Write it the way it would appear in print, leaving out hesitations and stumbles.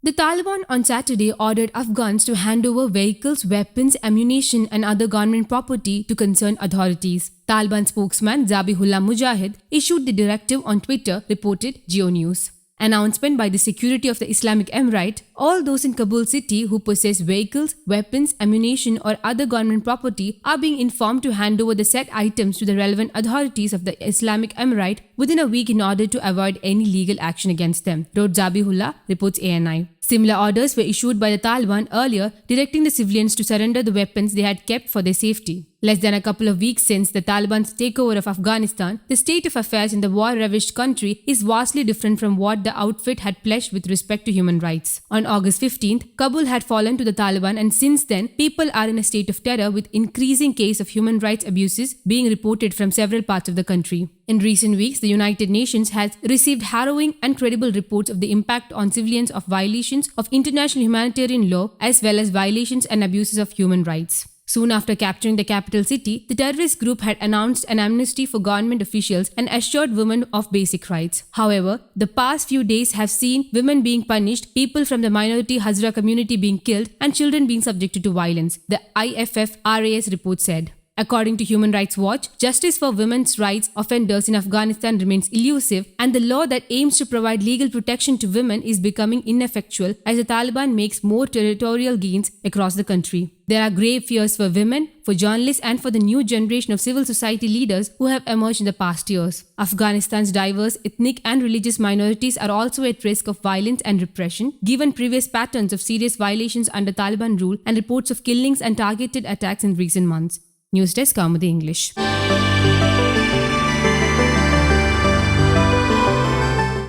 The Taliban on Saturday ordered Afghans to hand over vehicles, weapons, ammunition, and other government property to concerned authorities. Taliban spokesman Zabihullah Mujahid issued the directive on Twitter, reported GeoNews. Announcement by the Security of the Islamic Emirate: all those in Kabul city who possess vehicles, weapons, ammunition, or other government property are being informed to hand over the said items to the relevant authorities of the Islamic Emirate within a week in order to avoid any legal action against them, wrote Zabihullah, reports ANI. Similar orders were issued by the Taliban earlier, directing the civilians to surrender the weapons they had kept for their safety. Less than a couple of weeks since the Taliban's takeover of Afghanistan, the state of affairs in the war-ravaged country is vastly different from what the outfit had pledged with respect to human rights. On August 15th, Kabul had fallen to the Taliban, and since then, people are in a state of terror with increasing case of human rights abuses being reported from several parts of the country. In recent weeks, the United Nations has received harrowing and credible reports of the impact on civilians of violations of international humanitarian law as well as violations and abuses of human rights. Soon after capturing the capital city, the terrorist group had announced an amnesty for government officials and assured women of basic rights. However, the past few days have seen women being punished, people from the minority Hazara community being killed, and children being subjected to violence, the IFF-RAS report said. According to Human Rights Watch, justice for women's rights offenders in Afghanistan remains elusive, and the law that aims to provide legal protection to women is becoming ineffectual as the Taliban makes more territorial gains across the country. There are grave fears for women, for journalists, and for the new generation of civil society leaders who have emerged in the past years. Afghanistan's diverse ethnic and religious minorities are also at risk of violence and repression, given previous patterns of serious violations under Taliban rule and reports of killings and targeted attacks in recent months. News Desk, Kaumudy English.